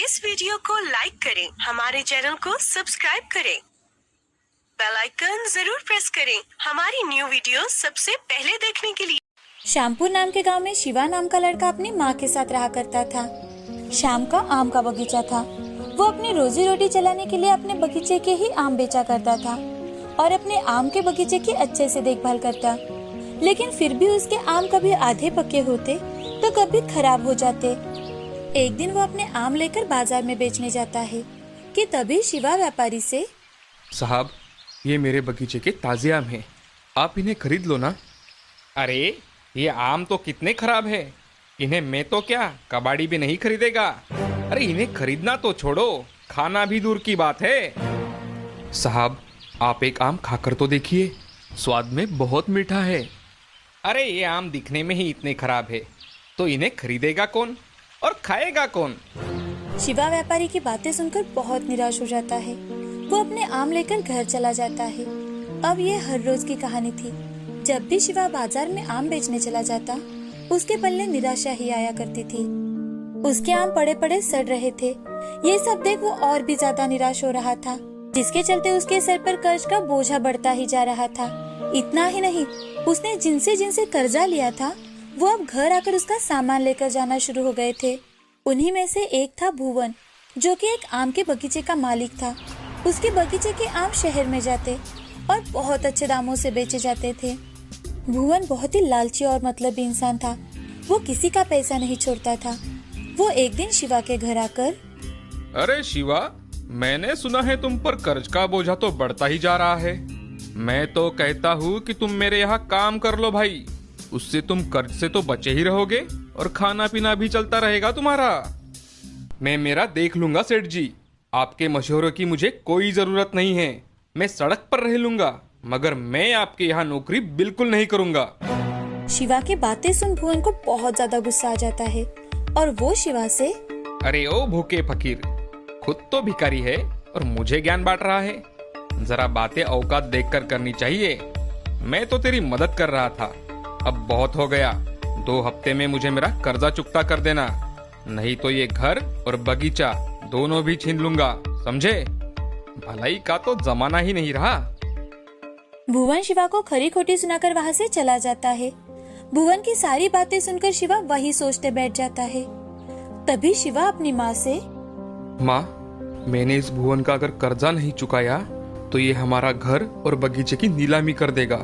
इस वीडियो को लाइक करें, हमारे चैनल को सब्सक्राइब करें, बेल आइकन जरूर प्रेस करें हमारी न्यू वीडियो सबसे पहले देखने के लिए। श्यामपुर नाम के गांव में शिवा नाम का लड़का अपनी माँ के साथ रहा करता था। शाम का आम का बगीचा था। वो अपनी रोजी रोटी चलाने के लिए अपने बगीचे के ही आम बेचा करता था और अपने आम के बगीचे की अच्छे से देखभाल करता। लेकिन फिर भी उसके आम कभी आधे पके होते तो कभी खराब हो जाते। एक दिन वो अपने आम लेकर बाजार में बेचने जाता है कि तभी शिवा व्यापारी से, साहब, ये मेरे बगीचे के ताजे आम हैं, आप इन्हें खरीद लो ना। अरे ये आम तो कितने खराब है, इन्हें मैं तो क्या कबाड़ी भी नहीं खरीदेगा। अरे इन्हें खरीदना तो छोड़ो, खाना भी दूर की बात है। साहब, आप एक आम खाकर तो देखिए, स्वाद में बहुत मीठा है। अरे ये आम दिखने में ही इतने खराब है तो इन्हें खरीदेगा कौन और खाएगा कौन। शिवा व्यापारी की बातें सुनकर बहुत निराश हो जाता है। वो अपने आम लेकर घर चला जाता है। अब ये हर रोज की कहानी थी। जब भी शिवा बाजार में आम बेचने चला जाता, उसके पल्ले निराशा ही आया करती थी। उसके आम पड़े पड़े सड़ रहे थे। ये सब देख वो और भी ज्यादा निराश हो रहा था, जिसके चलते उसके सर पर कर्ज का बोझा बढ़ता ही जा रहा था। इतना ही नहीं, उसने जिनसे जिनसे कर्जा लिया था वो अब घर आकर उसका सामान लेकर जाना शुरू हो गए थे। उन्हीं में से एक था भुवन, जो कि एक आम के बगीचे का मालिक था। उसके बगीचे के आम शहर में जाते और बहुत अच्छे दामों से बेचे जाते थे। भुवन बहुत ही लालची और मतलबी इंसान था। वो किसी का पैसा नहीं छोड़ता था। वो एक दिन शिवा के घर आकर, अरे शिवा, मैंने सुना है तुम पर कर्ज का बोझा तो बढ़ता ही जा रहा है। मैं तो कहता हूँ कि तुम मेरे यहाँ काम कर लो भाई, उससे तुम कर्ज से तो बचे ही रहोगे और खाना पीना भी चलता रहेगा तुम्हारा। मैं मेरा देख लूंगा सेठ जी, आपके मशवरों की मुझे कोई जरूरत नहीं है। मैं सड़क पर रह लूंगा, मगर मैं आपके यहाँ नौकरी बिल्कुल नहीं करूंगा। शिवा की बातें सुन भुवन को बहुत ज्यादा गुस्सा आ जाता है और वो शिवा से, अरे ओ भूखे फकीर, खुद तो भिखारी है और मुझे ज्ञान बांट रहा है। जरा बातें औकात देखकर करनी चाहिए। मैं तो तेरी मदद कर रहा था, अब बहुत हो गया। 2 हफ्ते में मुझे मेरा कर्जा चुकता कर देना, नहीं तो ये घर और बगीचा दोनों भी छीन लूंगा, समझे? भलाई का तो जमाना ही नहीं रहा। भुवन शिवा को खरी खोटी सुनाकर वहाँ से चला जाता है। भुवन की सारी बातें सुनकर शिवा वही सोचते बैठ जाता है। तभी शिवा अपनी माँ से, माँ, मैंने इस भुवन का अगर कर्जा नहीं चुकाया तो ये हमारा घर और बगीचे की नीलामी कर देगा।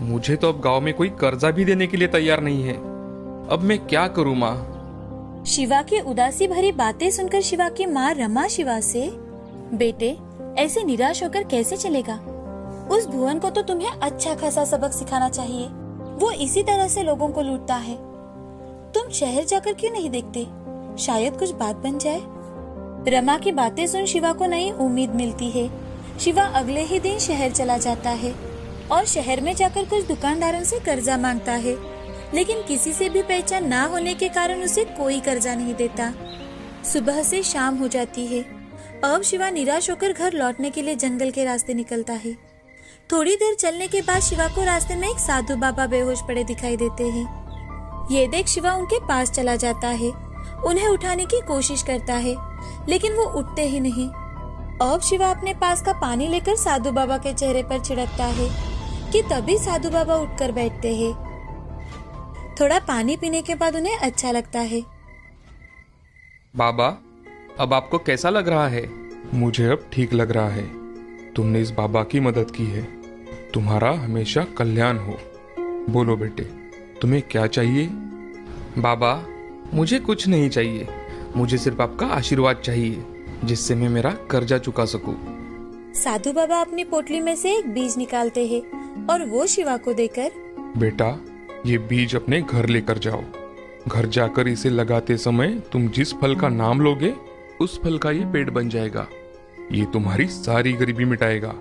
मुझे तो अब गांव में कोई कर्जा भी देने के लिए तैयार नहीं है। अब मैं क्या करूँ माँ? शिवा की उदासी भरी बातें सुनकर शिवा की माँ रमा शिवा से, बेटे, ऐसे निराश होकर कैसे चलेगा? उस भुवन को तो तुम्हें अच्छा खासा सबक सिखाना चाहिए। वो इसी तरह से लोगों को लूटता है। तुम शहर जाकर क्यों नहीं देखते? शायद कुछ बात बन जाए। रमा की बातें सुन शिवा को नई उम्मीद मिलती है। शिवा अगले ही दिन शहर चला जाता है और शहर में जाकर कुछ दुकानदारों से कर्जा मांगता है, लेकिन किसी से भी पहचान ना होने के कारण उसे कोई कर्जा नहीं देता। सुबह से शाम हो जाती है। अब शिवा निराश होकर घर लौटने के लिए जंगल के रास्ते निकलता है। थोड़ी देर चलने के बाद शिवा को रास्ते में एक साधु बाबा बेहोश पड़े दिखाई देते हैं। ये देख शिवा उनके पास चला जाता है। उन्हें उठाने की कोशिश करता है, लेकिन वो उठते ही नहीं। अब शिवा अपने पास का पानी लेकर साधु बाबा के चेहरे पर छिड़कता है कि तभी साधु बाबा उठकर बैठते हैं। थोड़ा पानी पीने के बाद उन्हें अच्छा लगता है। बाबा, अब आपको कैसा लग रहा है? मुझे अब ठीक लग रहा है। तुमने इस बाबा की मदद की है। तुम्हारा हमेशा कल्याण हो। बोलो बेटे, तुम्हें क्या चाहिए? बाबा, मुझे कुछ नहीं चाहिए। मुझे सिर्फ आपका आशीर्वाद चाहिए, जिससे मैं मेरा कर्जा चुका सकूं। साधु बाबा अपनी पोटली में से एक बीज निकालते हैं और वो शिवा को देकर, बेटा, ये बीज अपने घर लेकर जाओ। घर जाकर इसे लगाते समय तुम जिस फल का नाम लोगे, उस फल का ये पेड़ बन जाएगा। ये तुम्हारी सारी गरीबी मिटाएगा।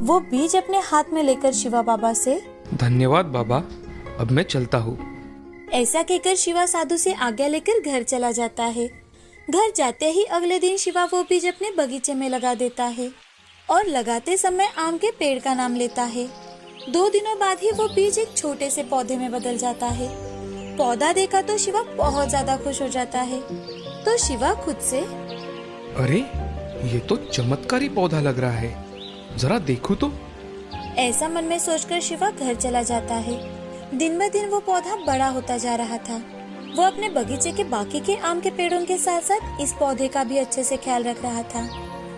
वो बीज अपने हाथ में लेकर शिवा बाबा से, धन्यवाद बाबा, अब मैं चलता हूँ। ऐसा कहकर शिवा साधु से आज्ञा लेकर घर चला जाता है। घर जाते ही अगले दिन शिवा वो बीज अपने बगीचे में लगा देता है और लगाते समय आम के पेड़ का नाम लेता है। 2 दिनों बाद ही वो बीज एक छोटे से पौधे में बदल जाता है। पौधा देखा तो शिवा बहुत ज्यादा खुश हो जाता है। तो शिवा खुद से, अरे ये तो चमत्कारी पौधा लग रहा है, जरा देखो तो। ऐसा मन में सोचकर शिवा घर चला जाता है। दिन ब दिन वो पौधा बड़ा होता जा रहा था। वो अपने बगीचे के बाकी के आम के पेड़ों के साथ साथ इस पौधे का भी अच्छे से ख्याल रख रहा था।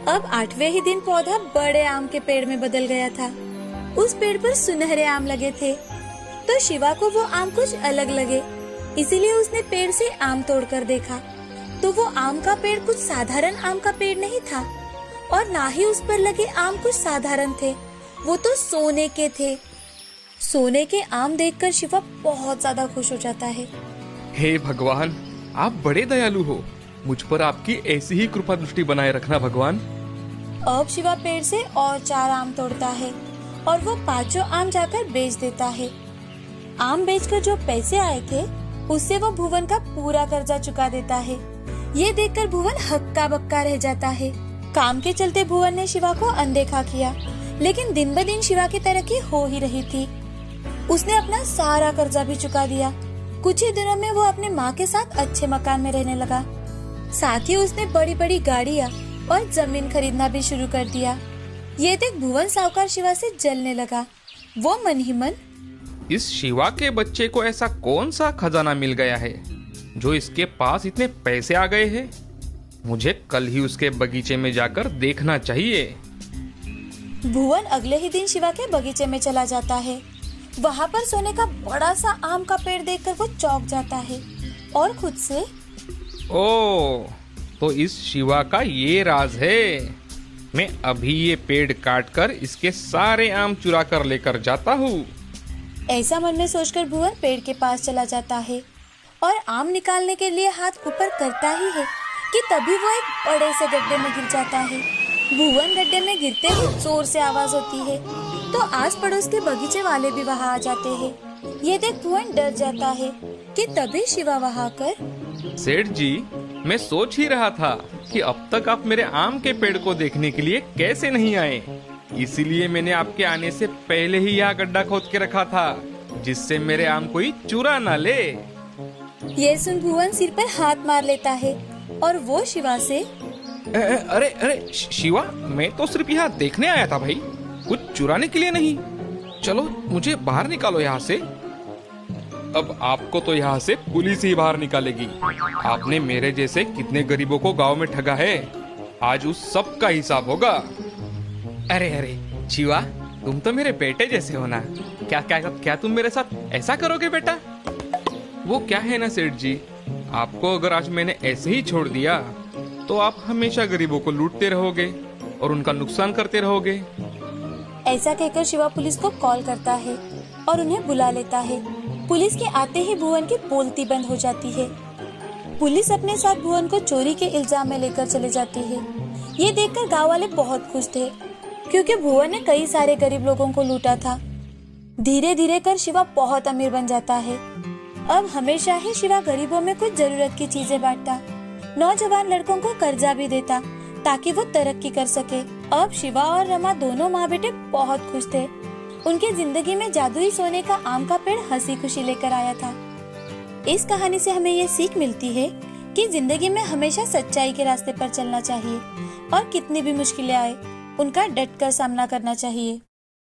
अब 8वें ही दिन पौधा बड़े आम के पेड़ में बदल गया था। उस पेड़ पर सुनहरे आम लगे थे, तो शिवा को वो आम कुछ अलग लगे, इसीलिए उसने पेड़ से आम तोड़कर देखा तो वो आम का पेड़ कुछ साधारण आम का पेड़ नहीं था और ना ही उस पर लगे आम कुछ साधारण थे, वो तो सोने के थे। सोने के आम देखकर शिवा बहुत ज्यादा खुश हो जाता है। हे भगवान, आप बड़े दयालु हो, मुझ पर आपकी ऐसी ही कृपा दृष्टि बनाए रखना भगवान। अब शिवा पेड़ से और 4 आम तोड़ता है और वो 5 आम जाकर बेच देता है। आम बेचकर जो पैसे आए थे उससे वो भुवन का पूरा कर्जा चुका देता है। ये देखकर भुवन हक्का बक्का रह जाता है। काम के चलते भुवन ने शिवा को अनदेखा किया, लेकिन दिन ब दिन शिवा की तरक्की हो ही रही थी। उसने अपना सारा कर्जा भी चुका दिया। कुछ ही दिनों में वो अपने माँ के साथ अच्छे मकान में रहने लगा। साथ ही उसने बड़ी बड़ी गाड़ियाँ और जमीन खरीदना भी शुरू कर दिया। ये देख भुवन साहूकार शिवा से जलने लगा। वो मन ही मन, इस शिवा के बच्चे को ऐसा कौन सा खजाना मिल गया है जो इसके पास इतने पैसे आ गए हैं? मुझे कल ही उसके बगीचे में जाकर देखना चाहिए। भुवन अगले ही दिन शिवा के बगीचे में चला जाता है। वहाँ पर सोने का बड़ा सा आम का पेड़ देखकर वो चौंक जाता है और खुद से, ओ, तो इस शिवा का ये राज है। मैं अभी ये पेड़ काटकर इसके सारे आम चुरा कर लेकर जाता हूँ। ऐसा मन में सोचकर भुवन पेड़ के पास चला जाता है और आम निकालने के लिए हाथ ऊपर करता ही है कि तभी वो एक बड़े से गड्ढे में गिर जाता है। भुवन गड्ढे में गिरते ही जोर से आवाज होती है, तो आस पड़ोस के बगीचे वाले भी वहाँ आ जाते हैं। ये देख भुवन डर जाता है कि तभी शिवा वहाँ आकर, सेठ जी, मैं सोच ही रहा था कि अब तक आप मेरे आम के पेड़ को देखने के लिए कैसे नहीं आए। इसीलिए मैंने आपके आने से पहले ही यहाँ गड्ढा खोद के रखा था, जिससे मेरे आम कोई चुरा ना ले। ये सुन भुवन सिर पर हाथ मार लेता है और वो शिवा से, अरे अरे शिवा, मैं तो सिर्फ यहाँ देखने आया था भाई, कुछ चुराने के लिए नहीं। चलो मुझे बाहर निकालो यहाँ से। अब आपको तो यहाँ से पुलिस ही बाहर निकालेगी। आपने मेरे जैसे कितने गरीबों को गांव में ठगा है, आज उस सब का हिसाब होगा। अरे अरे शिवा, तुम तो मेरे बेटे जैसे हो ना। क्या क्या क्या तुम मेरे साथ ऐसा करोगे बेटा? वो क्या है ना सेठ जी, आपको अगर आज मैंने ऐसे ही छोड़ दिया तो आप हमेशा गरीबों को लूटते रहोगे और उनका नुकसान करते रहोगे। ऐसा कहकर शिवा पुलिस को कॉल करता है और उन्हें बुला लेता है। पुलिस के आते ही भुवन की बोलती बंद हो जाती है। पुलिस अपने साथ भुवन को चोरी के इल्जाम में लेकर चले जाती है। ये देखकर गांव वाले बहुत खुश थे, क्योंकि भुवन ने कई सारे गरीब लोगों को लूटा था। धीरे धीरे कर शिवा बहुत अमीर बन जाता है। अब हमेशा ही शिवा गरीबों में कुछ जरूरत की चीजें बांटता, नौजवान लड़कों को कर्जा भी देता ताकि वो तरक्की कर सके। अब शिवा और रमा दोनों माँ बेटे बहुत खुश थे। उनकी जिंदगी में जादुई सोने का आम का पेड़ हंसी खुशी लेकर आया था। इस कहानी से हमें ये सीख मिलती है कि जिंदगी में हमेशा सच्चाई के रास्ते पर चलना चाहिए और कितनी भी मुश्किलें आए उनका डट कर सामना करना चाहिए।